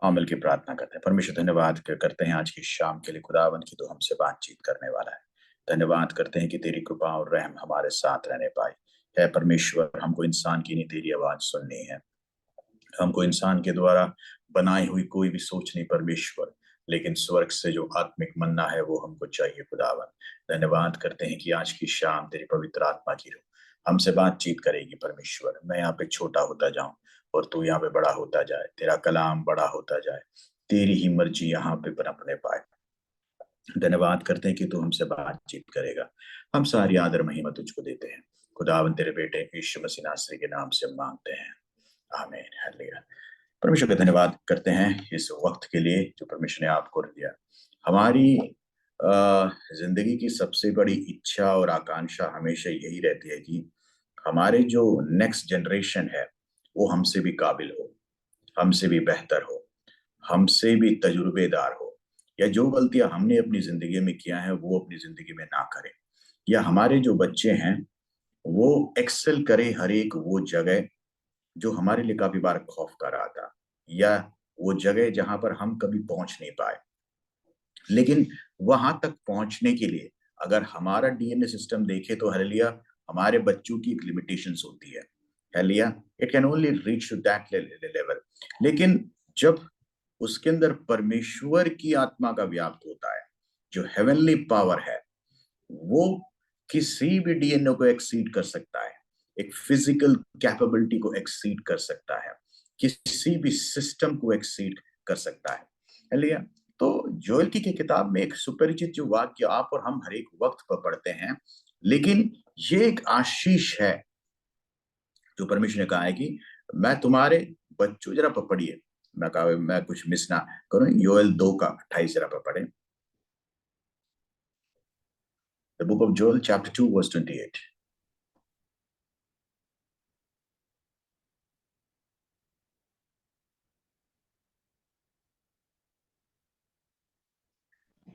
हाँ, मिलकर प्रार्थना करते हैं। परमेश्वर, धन्यवाद करते हैं आज की शाम के लिए खुदावन की तो हमसे बातचीत करने वाला है। धन्यवाद करते हैं कि तेरी कृपा और रहम हमारे साथ रहने पाए। है परमेश्वर, हमको इंसान की नहीं तेरी आवाज सुननी है। हमको इंसान के द्वारा बनाई हुई कोई भी सोच नहीं परमेश्वर, लेकिन स्वर्ग से जो आत्मिक मन्ना है वो हमको चाहिए खुदावन। धन्यवाद करते हैं कि आज की शाम तेरी पवित्र आत्मा की रूह हमसे बातचीत करेगी परमेश्वर। मैं यहाँ पे छोटा होता जाऊं और तू यहाँ पे बड़ा होता जाए, तेरा कलाम बड़ा होता जाए, तेरी ही मर्जी यहाँ पे पनपने पाए। धन्यवाद करते हैं कि तू हमसे बातचीत करेगा। हम सारी आदर महिमा तुझको देते हैं खुदावन, तेरे बेटे यीशु मसीह नासरी के नाम से मांगते हैं, आमीन। हालेलुया। परमेश्वर का धन्यवाद करते हैं इस वक्त के लिए जो परमेश्वर ने आपको दिया। हमारी जिंदगी की सबसे बड़ी इच्छा और आकांक्षा हमेशा यही रहती है कि हमारे जो नेक्स्ट जनरेशन है वो हमसे भी काबिल हो, हमसे भी बेहतर हो, हमसे भी तजुर्बेदार हो, या जो गलतियां हमने अपनी जिंदगी में किया है वो अपनी जिंदगी में ना करें, या हमारे जो बच्चे हैं वो एक्सेल करे हर एक वो जगह जो हमारे लिए काफी बार खौफ का रहा था, या वो जगह जहां पर हम कभी पहुंच नहीं पाए। लेकिन वहां तक पहुंचने के लिए अगर हमारा डीएनए सिस्टम देखे तो हालेलुया, हमारे बच्चों की एक लिमिटेशंस होती है। Hallelujah, it can only reach to that level. लेकिन जब उसके अंदर परमेश्वर की आत्मा का व्याप्त होता है, जो हेवनली पावर है, वो किसी भी डीएनए को एक्सीड कर सकता है, एक फिजिकल कैपेबिलिटी को एक्सीड कर सकता है, किसी भी सिस्टम को एक्सीड कर सकता है। हालेलुया। तो जोएल की किताब में एक सुपरिचित जो वाक्य आप और हम हर एक वक्त पर पढ़ते हैं, लेकिन ये एक आशीष है जो परमेश्वर ने कहा है कि मैं तुम्हारे बच्चों, जरा पढ़िए, मैं कहा मैं कुछ मिस ना करूं, योएल 2 का 28 जरा पढ़े। The book of Joel chapter 2 verse 28।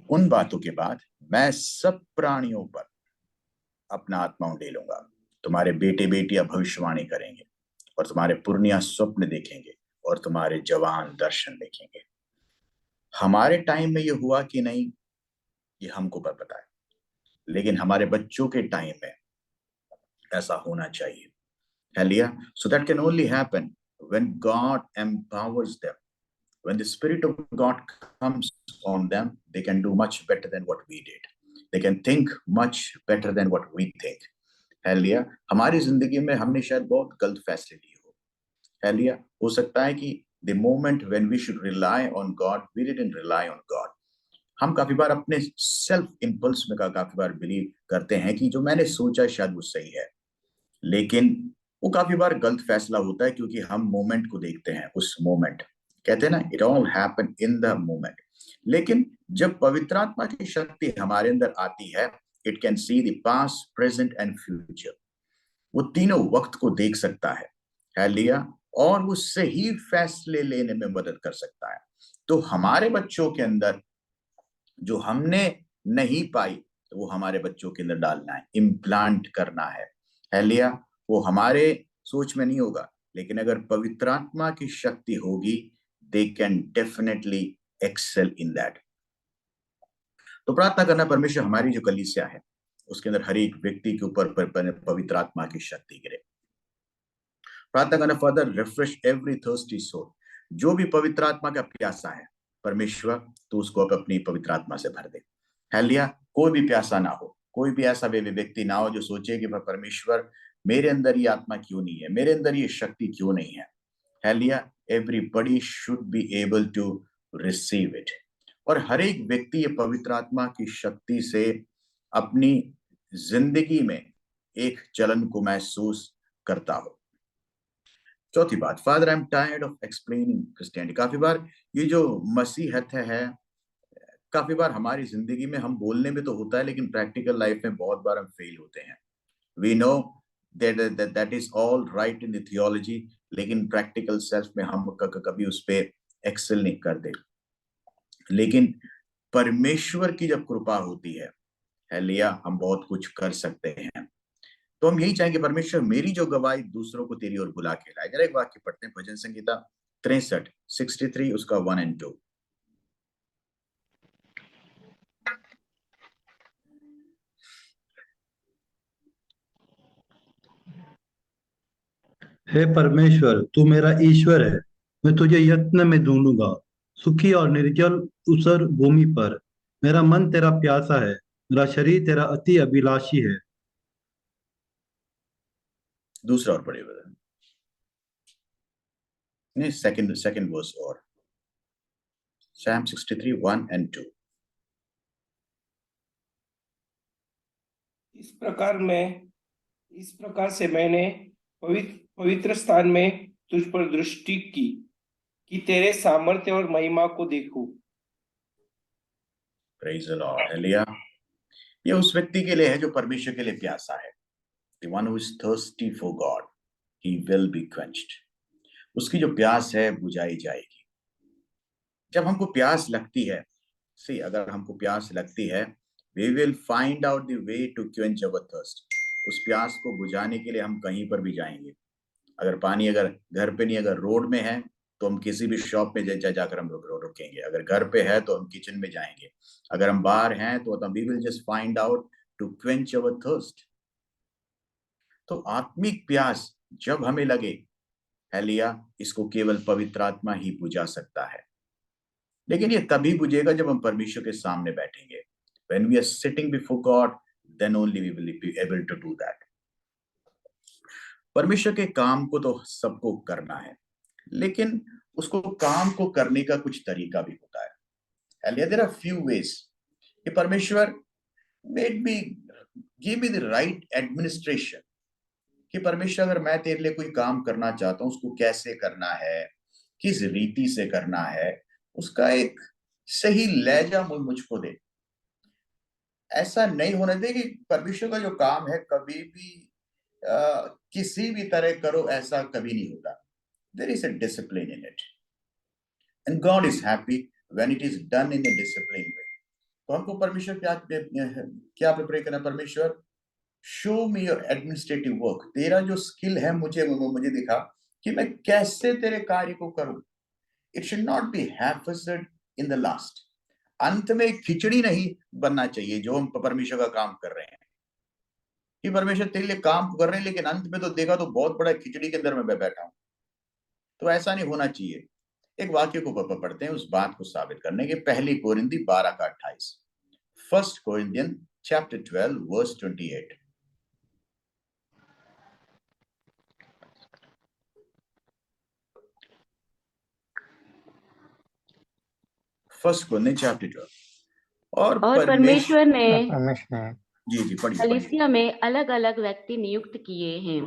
उन बातों के बाद मैं सब प्राणियों पर अपना आत्मा उंडेलूंगा। तुम्हारे बेटे बेटियां भविष्यवाणी करेंगे और तुम्हारे पुरनिया स्वप्न देखेंगे और तुम्हारे जवान दर्शन देखेंगे। हमारे टाइम में ये हुआ कि नहीं, ये हमको पता है, लेकिन हमारे बच्चों के टाइम में ऐसा होना चाहिए। Hallelujah. So that can only happen when God empowers them. When the Spirit of God comes on them, they can do much better than what we did. They can think much better than what we think. Hallelujah. हमारी जिंदगी में हमने शायद बहुत गलत फैसले लिए हो। हालेलुया। हो सकता है कि the moment when we should rely on God, we didn't rely on God. हम काफी बार अपने सेल्फ इम्पल्स में काफी बार बिलीव करते हैं कि जो मैंने सोचा शायद वो सही है, लेकिन वो काफी बार गलत फैसला होता है क्योंकि हम मोमेंट को देखते हैं। उस मोमेंट, कहते हैं ना, it all happen in the moment. लेकिन जब पवित्र आत्मा की शक्ति हमारे अंदर आती है, it can see the past, present and future. वो तीनों वक्त को देख सकता है। हालेलुया। और वो सही फैसले लेने में मदद कर सकता है। तो हमारे बच्चों के अंदर जो हमने नहीं पाई, तो वो हमारे बच्चों के अंदर डालना है, इम्प्लांट करना है। हालेलुया। वो हमारे सोच में नहीं होगा, लेकिन अगर पवित्र आत्मा की शक्ति होगी, they can definitely excel in that. तो प्रार्थना करना परमेश्वर हमारी जो कलीसिया है उसके अंदर हर एक व्यक्ति के ऊपर पवित्र आत्मा की शक्ति गिरे। प्रार्थना करना, father refresh every thirsty soul. जो भी पवित्र आत्मा का प्यासा है परमेश्वर, तो उसको अपनी पवित्र आत्मा से भर दे। हालेलुया। कोई भी प्यासा ना हो, कोई भी ऐसा व्यक्ति ना हो जो सोचे कि परमेश्वर मेरे अंदर ये आत्मा क्यों नहीं है, मेरे अंदर ये शक्ति क्यों नहीं है। Hallelujah. Everybody should be able to receive it. और हर एक व्यक्ति ये पवित्र आत्मा की शक्ति से अपनी जिंदगी में एक चलन को महसूस करता हो। चौथी बात, father I am tired of explaining Christianity. काफी बार ये जो मसीहत है, काफी बार हमारी जिंदगी में हम बोलने में तो होता है, लेकिन प्रैक्टिकल लाइफ में बहुत बार हम फेल होते हैं। We know that is all right in the theology, लेकिन प्रैक्टिकल सेल्फ में हम कभी उस पे एक्सेल नहीं करते। लेकिन परमेश्वर की जब कृपा होती है, हालेलुया, हम बहुत कुछ कर सकते हैं। तो हम यही चाहेंगे, परमेश्वर मेरी जो गवाही दूसरों को तेरी ओर बुला के लाए। जरा एक वाक्य पढ़ते हैं, भजन संगीता 63, 63 उसका 1 और 2। हे परमेश्वर, तू मेरा ईश्वर है। मैं तुझे यत्न में ढूंढूंगा, सुखी और निर्जल ऊसर भूमि पर। मेरा मन तेरा प्यासा है, मेरा शरीर तेरा अति अभिलाषी है। दूसरा और पढ़िए brother। नहीं, सेकंड सेकंड वर्स और Psalm 63, 1 और 2। इस प्रकार से मैंने पवित्र स्थान में तुझ पर दृष्टि की कि तेरे सामर्थ्य और महिमा को देखूं। Praise the Lord, hallelujah. ये उस व्यक्ति के लिए है जो परमेश्वर के लिए प्यासा है। The one who is thirsty for God, he will be quenched. उसकी जो प्यास है बुझाई जाएगी। जब हमको प्यास लगती है, अगर हमको प्यास लगती है, we will find out the way to quench our thirst. उस प्यास को बुझाने के लिए हम कहीं पर भी जाएंगे। अगर पानी अगर घर पे नहीं, अगर रोड में है तो हम किसी भी शॉप में जाकर हम रुकेंगे। अगर घर पे है तो हम किचन में जाएंगे। अगर हम बाहर हैं तो we will just find out to quench our thirst. तो आत्मिक प्यास जब हमें लगे, हालेलुया, इसको केवल पवित्र आत्मा ही बुझा सकता है। लेकिन ये तभी बुझेगा जब हम परमेश्वर के सामने बैठेंगे। When we are sitting before God, then only we will be able to do that. परमेश्वर के काम को तो सबको करना है, लेकिन उसको काम को करने का कुछ तरीका भी होता है। Hallelujah, there are few ways कि परमेश्वर made me give me the right administration, कि परमेश्वर अगर मैं तेरे लिए कोई काम करना चाहता हूं, उसको कैसे करना है, किस रीति से करना है, उसका एक सही लहजा मुझको दे। ऐसा नहीं होने दे कि परमेश्वर का जो काम है कभी भी किसी भी तरह करो, ऐसा कभी नहीं होता। There is a discipline in it, and God is happy when it is done in a disciplined way. तो हमको परमेश्वर क्या प्रे करना? परमेश्वर, show me your administrative work. तेरा जो स्किल है मुझे दिखा कि मैं कैसे तेरे कार्य को करूं। इट शुड नॉट बी हैफर्ड इन द लास्ट। अंत में खिचड़ी नहीं बनना चाहिए जो हम परमेश्वर का काम कर रहे हैं, कि परमेश्वर तेरे लिए काम कर रहे हैं लेकिन अंत में तो देखा तो बहुत बड़ा खिचड़ी के अंदर मैं बैठा हूं। तो ऐसा नहीं होना चाहिए। एक वाक्य को पढ़ते हैं उस बात को साबित करने के। पहली कोरिन्थी 12 का 28। First Corinthian chapter 12 verse 28। First Corinthian chapter 12। और परमेश्वर ने जी जी पढ़िए। कलीसिया में अलग अलग व्यक्ति नियुक्त किए हैं।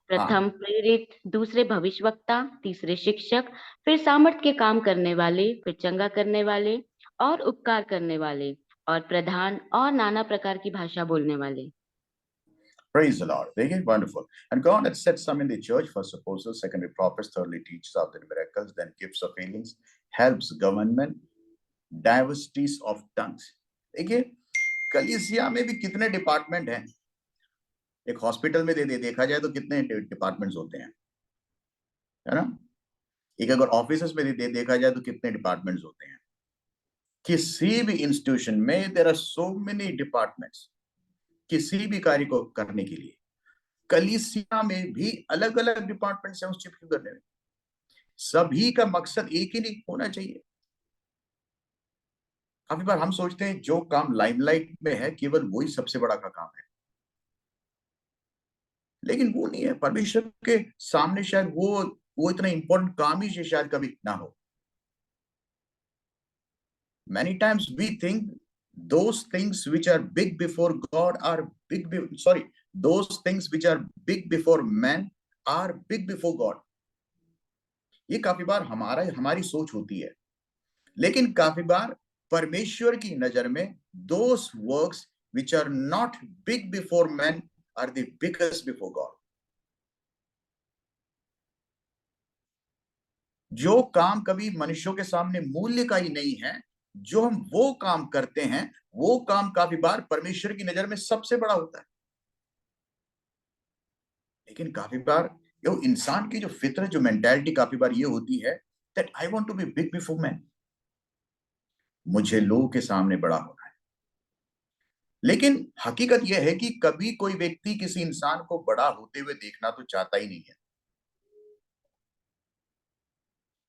प्रथम प्रेरित, दूसरे भविष्यवक्ता, तीसरे शिक्षक, फिर सामर्थ के काम करने वाले, फिर चंगा करने वाले और उपकार करने वाले, और प्रधान और नाना प्रकार की भाषा बोलने वाले। Praise the Lord. Again, wonderful. And God had set some in the church, first apostles, secondly prophets, thirdly teachers of the miracles, then gifts of healings, helps, government, diversities of tongues. देखिए, कलीसिया में भी कितने department हैं। एक hospital में देखा जाए तो कितने डिपार्टमेंट्स होते हैं, है ना? एक अगर ऑफिस में देखा जाए तो कितने डिपार्टमेंट्स होते हैं। किसी भी इंस्टीट्यूशन में there are so many departments, किसी भी कार्य को करने के लिए। कलीसिया में भी अलग अलग डिपार्टमेंट्स हैं उस चीज को करने में। सभी का मकसद एक ही नहीं होना चाहिए। काफी बार हम सोचते हैं जो काम लाइमलाइट में है केवल वही सबसे बड़ा का काम है, लेकिन वो नहीं है। परमेश्वर के सामने शायद वो इतना इंपॉर्टेंट काम ही शायद कभी ना हो। Many times we think those things which are big before God are those things which are big before man are big before God. ये काफी बार हमारी सोच होती है, लेकिन काफी बार परमेश्वर की नजर में those works which are not big before man are the biggest before God. जो काम कभी मनुष्यों के सामने मूल्य का ही नहीं है, जो हम वो काम करते हैं, वो काम काफी बार परमेश्वर की नजर में सबसे बड़ा होता है। लेकिन काफी बार जो इंसान की जो फितरत, जो मेंटालिटी काफी बार ये होती है that I want to be big before men. मुझे लोगों के सामने बड़ा होना है। लेकिन हकीकत यह है कि कभी कोई व्यक्ति किसी इंसान को बड़ा होते हुए देखना तो चाहता ही नहीं है।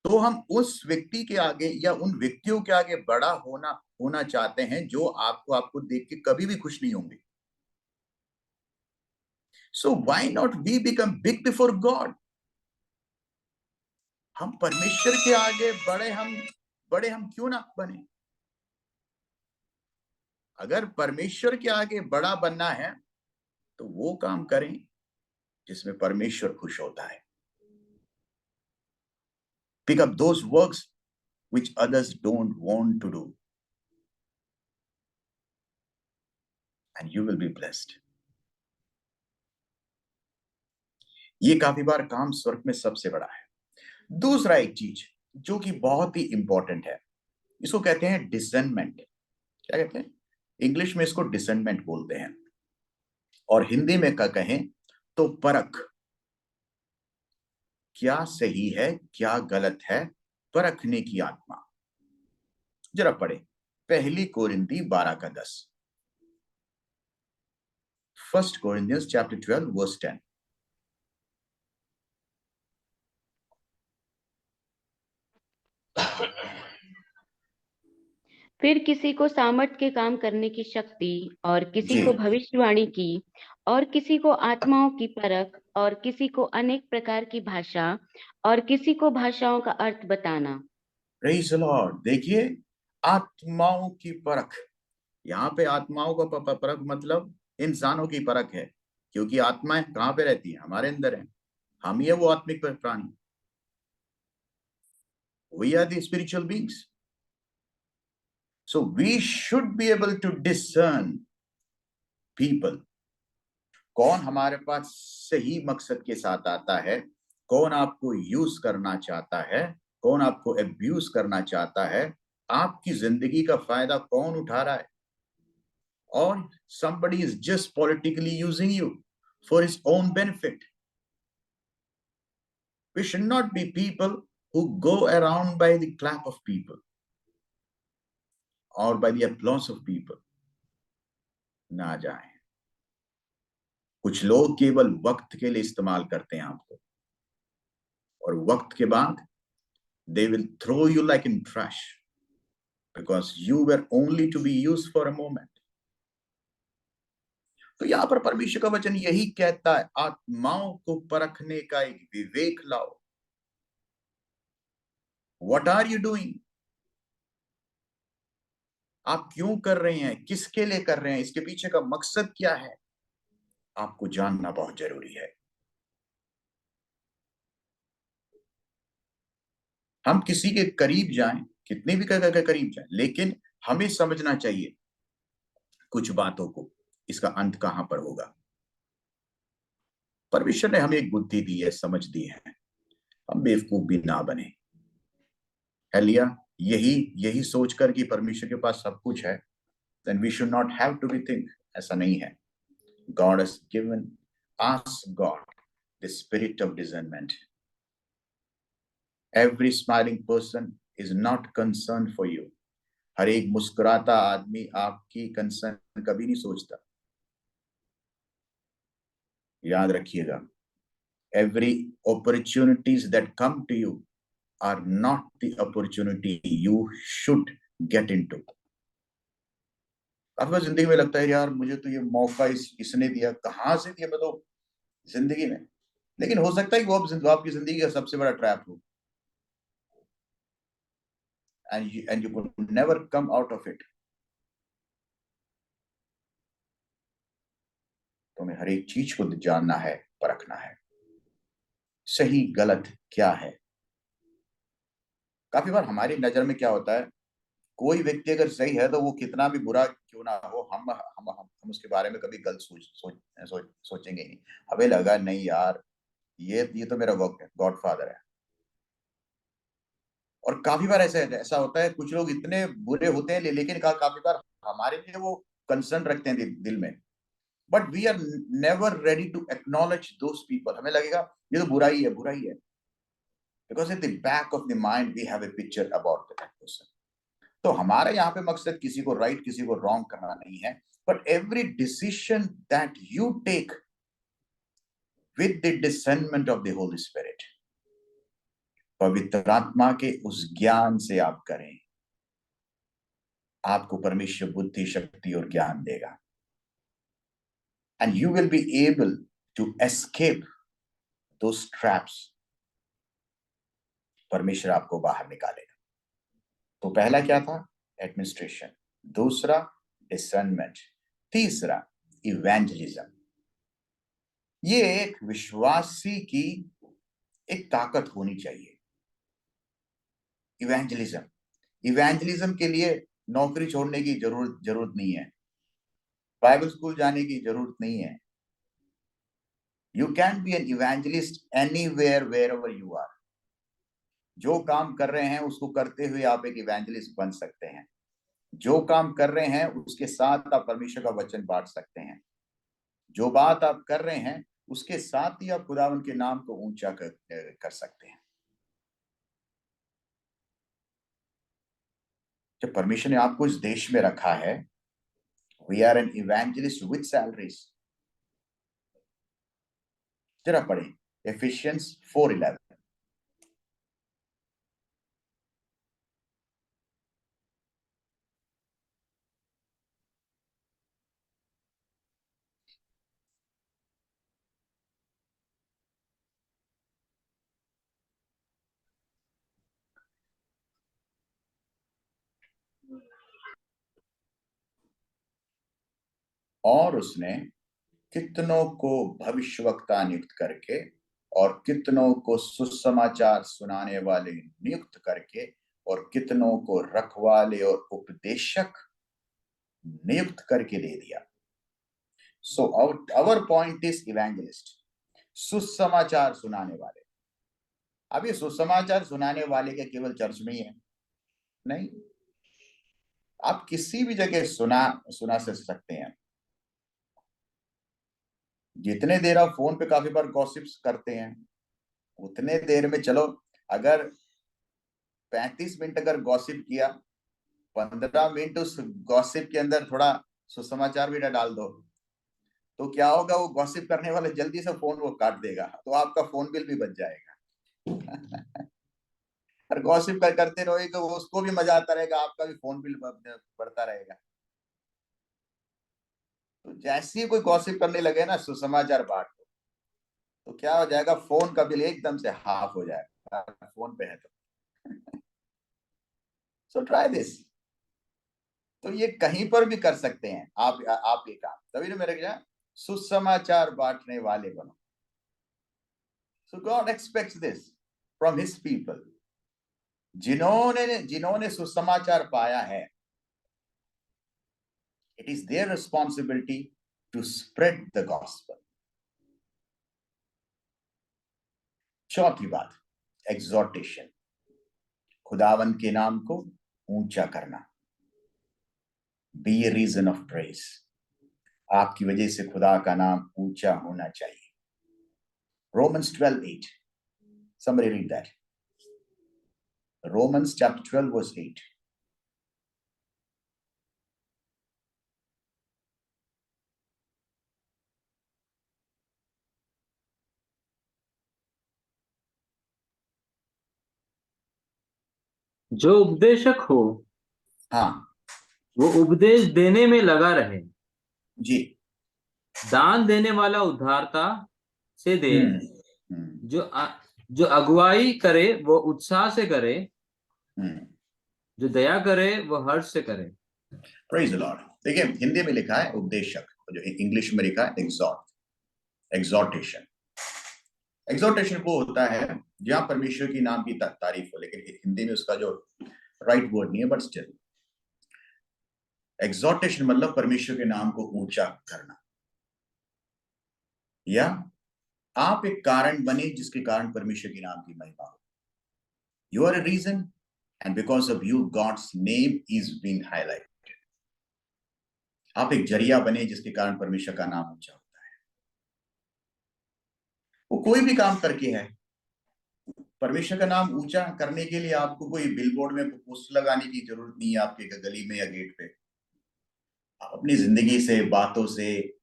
तो हम उस व्यक्ति के आगे या उन व्यक्तियों के आगे बड़ा होना चाहते हैं जो आपको देख के कभी भी खुश नहीं होंगे। So why not we become big before God? हम परमेश्वर के आगे बड़े हम क्यों ना बने? अगर परमेश्वर के आगे बड़ा बनना है तो वो काम करें जिसमें परमेश्वर खुश होता है। Pick up those works which others don't want to do, and you will be blessed. ये काफी बार काम स्वर्ग में सबसे बड़ा है। दूसरा एक चीज जो कि बहुत ही इंपॉर्टेंट है, इसको कहते हैं डिसर्नमेंट। क्या कहते हैं? इंग्लिश में इसको डिसर्नमेंट बोलते हैं, और हिंदी में क्या कहें तो परख। क्या सही है क्या गलत है, परखने की आत्मा। जरा पढ़े पहली कोरिंथी 12:10। 1 Corinthians chapter 12 verse 10। फिर किसी को सामर्थ के काम करने की शक्ति, और किसी जी। को भविष्यवाणी की, और किसी को आत्माओं की परख, और किसी को अनेक प्रकार की भाषा, और किसी को भाषाओं का अर्थ बताना। Praise the Lord. देखिए, आत्माओं की परख। यहाँ पे आत्माओं का परख मतलब इंसानों की परख है, क्योंकि आत्माएं कहाँ पे रहती हैं? हमारे अंदर है। हम ही है वो आत्मिक प्राणी। We are the spiritual beings. So we should be able to discern people. कौन हमारे पास सही मकसद के साथ आता है, कौन आपको यूज करना चाहता है, कौन आपको अब्यूज करना चाहता है, आपकी जिंदगी का फायदा कौन उठा रहा है, और somebody is just politically using you for his own benefit. We should not be people who go around by the clap of people or by the applause of people. ना जाए। कुछ लोग केवल वक्त के लिए इस्तेमाल करते हैं आपको, और वक्त के बाद they will throw you like in trash because you were only to be used for a moment. तो यहां पर परमेश्वर का वचन यही कहता है, आत्माओं को परखने का एक विवेक लाओ। What are you doing? आप क्यों कर रहे हैं, किसके लिए कर रहे हैं, इसके पीछे का मकसद क्या है, आपको जानना बहुत जरूरी है। हम किसी के करीब जाएं, कितने भी करीब जाएं, लेकिन हमें समझना चाहिए कुछ बातों को, इसका अंत कहां पर होगा। परमेश्वर ने हमें एक बुद्धि दी है, समझ दी है, हम बेवकूफ भी ना बने। हालेलुया। यही सोचकर कि परमेश्वर के पास सब कुछ है, then we should not have to be think, ऐसा नहीं है। God has given us the spirit of discernment. Every smiling person is not concerned for you. हर एक मुस्कुराता आदमी आपकी कंसर्न कभी नहीं सोचता। याद रखिएगा, every opportunities that come to you are not the opportunity you should get into. काफी बार जिंदगी में लगता है यार मुझे तो ये मौका इसने दिया, कहां से दिया, मैं तो जिंदगी में, लेकिन हो सकता है कि वो आपकी जिंदगी का सबसे बड़ा ट्रैप हो, and you could never come out of it. तो हमें हर एक चीज को जानना है, परखना है, सही गलत क्या है। काफी बार हमारी नजर में क्या होता है, कोई व्यक्ति अगर सही है तो वो कितना भी बुरा क्यों ना हो, हम उसके बारे में कभी गलत सोचेंगे ही नहीं। हमें लगा नहीं यार, ये तो मेरा वर्क है, गॉडफादर है। और काफी बार ऐसा होता है, कुछ लोग इतने बुरे होते हैं लेकिन काफी बार हमारे लिए वो कंसर्न रखते हैं दिल में, but we are never ready to acknowledge those people. हमें लगेगा ये तो बुराई है, because at the back of the mind we have a picture about that person. तो हमारा यहाँ पे मकसद किसी को राइट किसी को रॉन्ग करना नहीं है, but every decision that you take with the discernment of the Holy Spirit, पवित्र आत्मा के उस ज्ञान से आप करें, आपको परमेश्वर बुद्धि शक्ति और ज्ञान देगा, and you will be able to escape those traps. परमेश्वर आपको बाहर निकालेगा। तो पहला क्या था? एडमिनिस्ट्रेशन, दूसरा डिसर्नमेंट, तीसरा इवेंजलिज्म। ये एक विश्वासी की एक ताकत होनी चाहिए। इवेंजलिज्म के लिए नौकरी छोड़ने की जरूरत नहीं है, बाइबल स्कूल जाने की जरूरत नहीं है। You can be an evangelist anywhere wherever you are. जो काम कर रहे हैं उसको करते हुए आप एक इवेंजलिस्ट बन सकते हैं। जो काम कर रहे हैं उसके साथ आप परमेश्वर का वचन बांट सकते हैं। जो बात आप कर रहे हैं उसके साथ ही आप खुदावंद के नाम को ऊंचा कर सकते हैं। जब परमेश्वर ने आपको इस देश में रखा है, we are an evangelist with salaries. जरा पढ़ें एफिशियंस 4:11। और उसने कितनों को भविष्यवक्ता नियुक्त करके और कितनों को सुसमाचार सुनाने वाले नियुक्त करके और कितनों को रखवाले और उपदेशक नियुक्त करके दे दिया। So our point is evangelist, सुसमाचार सुनाने वाले। अब ये सुसमाचार सुनाने वाले के केवल चर्च में ही है? नहीं, आप किसी भी जगह सुना सकते हैं। जितने देर आप फोन पे काफी बार गॉसिप्स करते हैं, उतने देर में चलो अगर 35 मिनट अगर गॉसिप किया, 15 मिनट उस गॉसिप के अंदर थोड़ा सुसमाचार भी डाल दो, तो क्या होगा? वो गॉसिप करने वाले जल्दी से फोन वो काट देगा, तो आपका फोन बिल भी बच जाएगा। और गॉसिप करते रहोगे तो उसको भी मजा आता रहेगा, आपका भी फोन बिल बढ़ता रहेगा। तो जैसे ही कोई गॉसिप करने लगे ना, सुसमाचार बांट दो, तो क्या हो जाएगा? फोन का बिल एकदम से हाफ हो जाएगा, फोन पे है तो। So try this. तो ये कहीं पर भी कर सकते हैं आप ये काम। तभी तो मेरे क्या, सुसमाचार बांटने वाले बनो। So God expects this from his people. जिन्होंने सुसमाचार पाया है, it is their responsibility to spread the gospel. चौथी बात, exhortation, खुदावंद के नाम को ऊंचा करना। Be a reason of praise. आपकी वजह से खुदा का नाम ऊंचा होना चाहिए। Romans 12:8. Somebody read that. Romans chapter 12 verse 8. जो उपदेशक हो हाँ वो उपदेश देने में लगा रहे, जी। दान देने वाला उदारता से दे, हम्म जो अगुवाई करे वो उत्साह से करे, जो दया करे वो हर्ष से करे। Praise the Lord. देखिए हिंदी में लिखा है उपदेशक, जो इंग्लिश में लिखा है एग्जॉर्टेशन। एग्जॉर्टेशन वो होता है जहां परमेश्वर की नाम की तारीफ हो, लेकिन हिंदी में उसका जो राइट वर्ड नहीं है, बट स्टिल एग्जॉर्टेशन मतलब परमेश्वर के नाम को ऊंचा करना, या आप एक कारण बने जिसके कारण परमेश्वर के नाम की महिमा हो। You are a reason and because of you God's name is being highlighted. आप एक जरिया बने जिसके कारण परमेश्वर का नाम ऊंचा होता है। वो कोई भी काम करके है, परमेश्वर का नाम ऊंचा करने के लिए आपको कोई बिलबोर्ड में पोस्टर लगाने की जरूरत नहीं है आपके गली में या गेट पे। आप अपनी जिंदगी से, बातों से,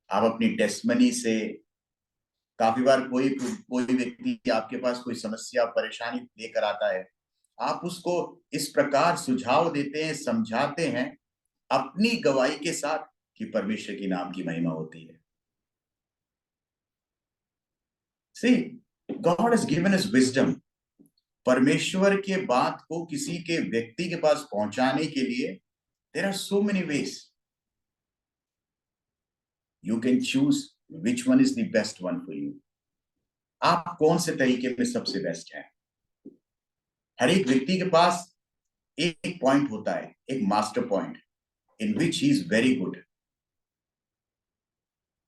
आप अपनी टेस्टमनी से, काफी बार कोई व्यक्ति आपके पास कोई समस्या, परेशानी लेकर आता है, आप उसको इस प्रकार सुझाव देते हैं, समझाते हैं अपनी गवाही के साथ कि परमेश्वर की नाम की महिमा होती है। See, God has given us wisdom. परमेश्वर के बात को किसी के व्यक्ति के पास पहुंचाने के लिए there are so many ways. You can choose which one is the best one for you. आप कौन से तरीके में सबसे बेस्ट है। हर एक व्यक्ति के पास एक पॉइंट होता है, एक master point in which he is very good.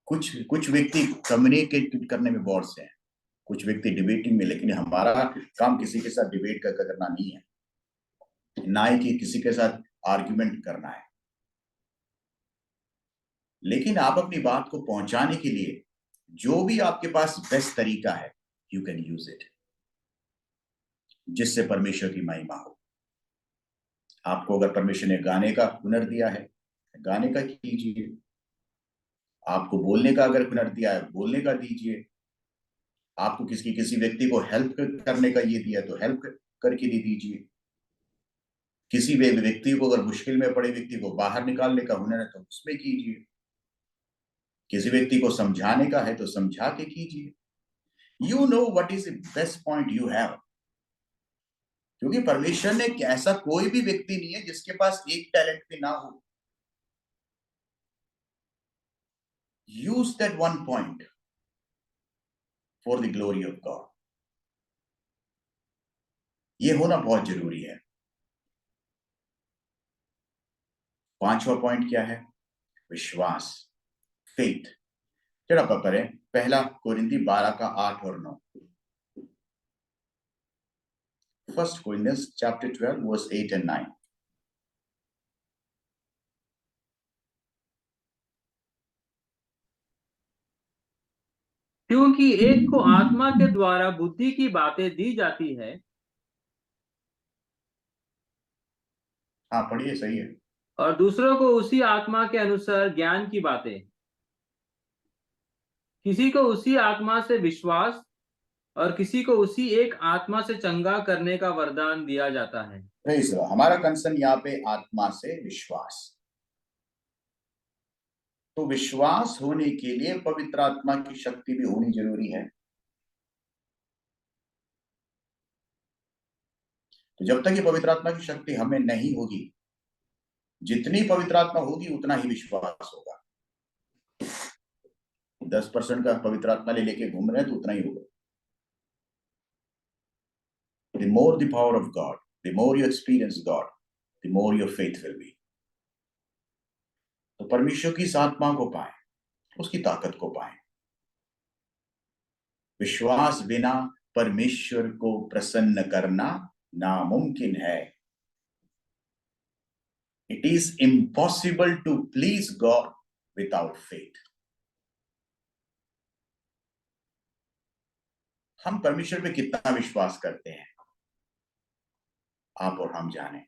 कुछ व्यक्ति कम्युनिकेट करने में बहुत से हैं, कुछ व्यक्ति डिबेटिंग में, लेकिन हमारा काम किसी के साथ डिबेट करना नहीं है, ना ही कि किसी के साथ आर्ग्यूमेंट करना है। लेकिन आप अपनी बात को पहुंचाने के लिए जो भी आपके पास बेस्ट तरीका है, यू कैन यूज इट, जिससे परमेश्वर की महिमा हो। आपको अगर परमेश्वर ने गाने का हुनर दिया है, गाने का कीजिए। आपको बोलने का अगर हुनर दिया है, बोलने का दीजिए। आपको किसी व्यक्ति को हेल्प करने का ये दिया तो हेल्प करके दे दीजिए। किसी व्यक्ति को अगर मुश्किल में पड़े व्यक्ति को बाहर निकालने का हुनर है तो उसमें कीजिए। किसी व्यक्ति को समझाने का है तो समझा के कीजिए। You know what is the best point you have, क्योंकि परमेश्वर ने ऐसा कोई भी व्यक्ति नहीं है जिसके पास एक टैलेंट भी ना हो। Use that one point for the glory of God. ये होना बहुत जरूरी है। 5वां पॉइंट क्या है? विश्वास, फेथ। चलो आप पढ़ें 1 कोरिंथी 12 का 8 और 9। 1 Corinthians chapter 12 verse 8 and 9। क्योंकि एक को आत्मा के द्वारा बुद्धि की बातें दी जाती है। हाँ पढ़िए, सही है। और दूसरों को उसी आत्मा के अनुसार ज्ञान की बातें। किसी को उसी आत्मा से विश्वास और किसी को उसी एक आत्मा से चंगा करने का वरदान दिया जाता है। हमारा कंसर्न यहाँ पे आत्मा से विश्वास। तो विश्वास होने के लिए पवित्र आत्मा की शक्ति भी होनी जरूरी है। तो जब तक ये पवित्र आत्मा की शक्ति हमें नहीं होगी, जितनी पवित्र आत्मा होगी उतना ही विश्वास होगा। 10% का पवित्र आत्मा लेके घूम रहे हैं तो उतना ही होगा। The more the power of God, the more you experience God, the more your faith will be. तो परमेश्वर की इस आत्मा को पाएं, उसकी ताकत को पाएं। विश्वास बिना परमेश्वर को प्रसन्न करना नामुमकिन है। It is impossible to please God without faith. हम परमेश्वर पे कितना विश्वास करते हैं आप और हम जाने,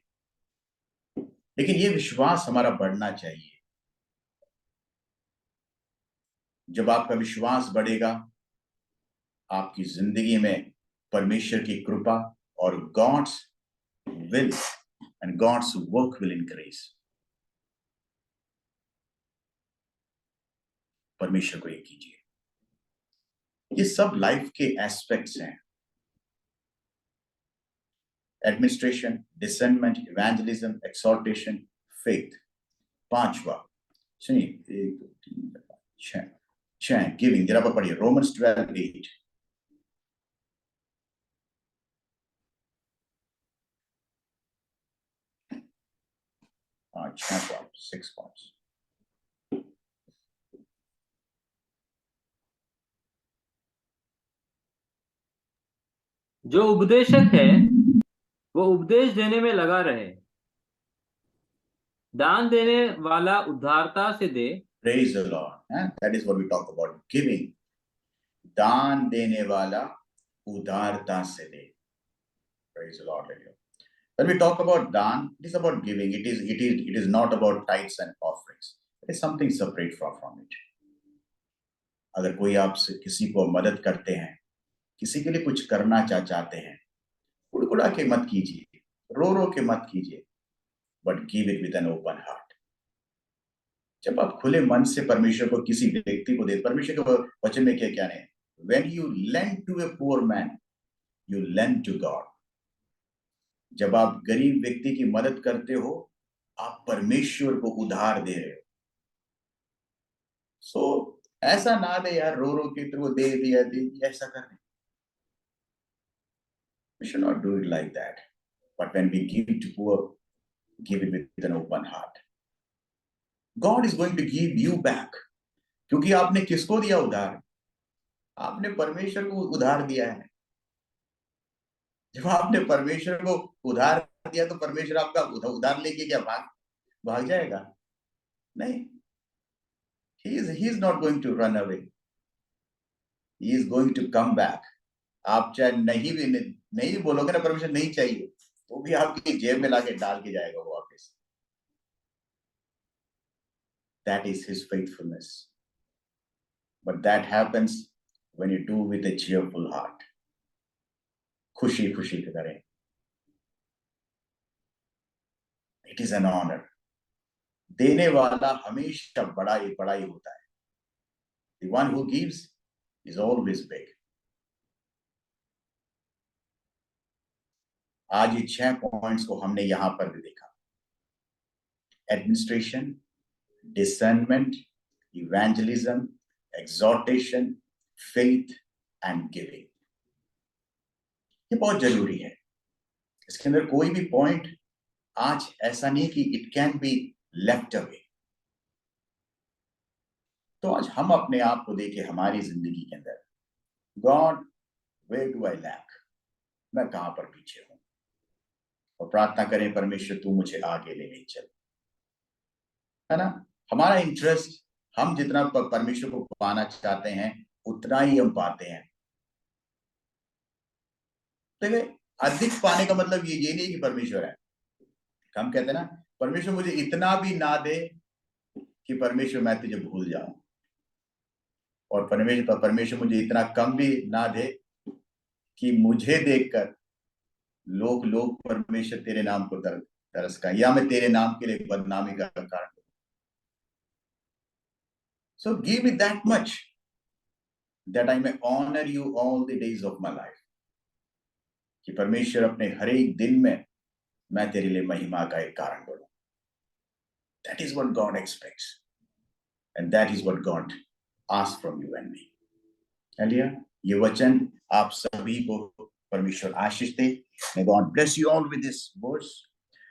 लेकिन ये विश्वास हमारा बढ़ना चाहिए। जब आपका विश्वास बढ़ेगा, आपकी जिंदगी में परमेश्वर की कृपा और God's will and God's work will increase. परमेश्वर को ये कीजिए। ये सब लाइफ के एस्पेक्ट्स हैं। Administration, discernment, evangelism, exhortation, faith. 5वां, सुनिए 1 2 3 4 5 गिविंग। जरा पढ़िए रोमन्स 12:8। हाँ 6 पॉइंट्स। जो उपदेशक है वो उपदेश देने में लगा रहे। दान देने वाला उदारता से दे। Praise the Lord. That is what we talk about, giving. दान देने वाला उदारता से दे। Praise the Lord. When we talk about दान, it is about giving. It is not about tithes and offerings. It is something separate from it. अगर कोई आपसे किसी को मदद करते हैं, किसी के लिए कुछ करना चाहते हैं, कुड़कुड़ा के मत कीजिए, रो के मत कीजिए, but give it with an open heart. जब आप खुले मन से परमेश्वर को किसी व्यक्ति को दे, परमेश्वर के वचन में क्या है? When you lend to a poor man, you lend to God. जब आप गरीब व्यक्ति की मदद करते हो, आप परमेश्वर को उधार दे रहे हो। सो ऐसा ना दे यार, रो के तेरे को दे दिया ऐसा करने। We should not do it like that. But when we give it to poor, give it with an open heart. God is going to give you back. क्योंकि आपने किसको दिया उधार? आपने परमेश्वर को उधार दिया है। जब आपने परमेश्वर को उधार दिया तो परमेश्वर आपका उधार लेके क्या भाग जाएगा? नहीं। He is not going to run away. He is going to come back. आप चाहे नहीं बोलोगे ना परमेश्वर नहीं चाहिए, तो भी आपकी जेब में लाके डाल के जाएगा वो वापस। That is his faithfulness. But that happens when you do with a cheerful heart. खुशी करें। It is an honor. देने वाला हमेशा बड़ा ही होता है। The one who gives is always big. आज ये 6 पॉइंट्स को हमने यहां पर भी देखा। Administration, discernment, evangelism, exhortation, faith and giving. ये बहुत जरूरी है। इसके अंदर कोई भी पॉइंट आज ऐसा नहीं कि it can be left away. तो आज हम अपने आप को देखें हमारी जिंदगी के अंदर, God where do I lack, मैं कहां पर पीछे हूं, और प्रार्थना करें परमेश्वर तू मुझे आगे ले चल, है ना। हमारा इंटरेस्ट, हम जितना परमेश्वर को पाना चाहते हैं उतना ही हम पाते हैं। देखिए अधिक पाने का मतलब ये नहीं कि परमेश्वर है, हम कहते हैं ना परमेश्वर मुझे इतना भी ना दे कि परमेश्वर मैं तुझे भूल जाऊं, और परमेश्वर मुझे इतना कम भी ना दे कि मुझे देखकर लोग परमेश्वर तेरे नाम को तरस का, या मैं तेरे नाम के लिए बदनामी का कारण। So give me that much that I may honor you all the days of my life. कि परमेश्वर अपने हर एक दिन में मैं तेरे लिए महिमा का एक कारण बनूं। That is what God expects, and that is what God asks from you and me. Hallelujah. ये वचन आप सभी को परमेश्वर आशीष दे। May God bless you all with this words.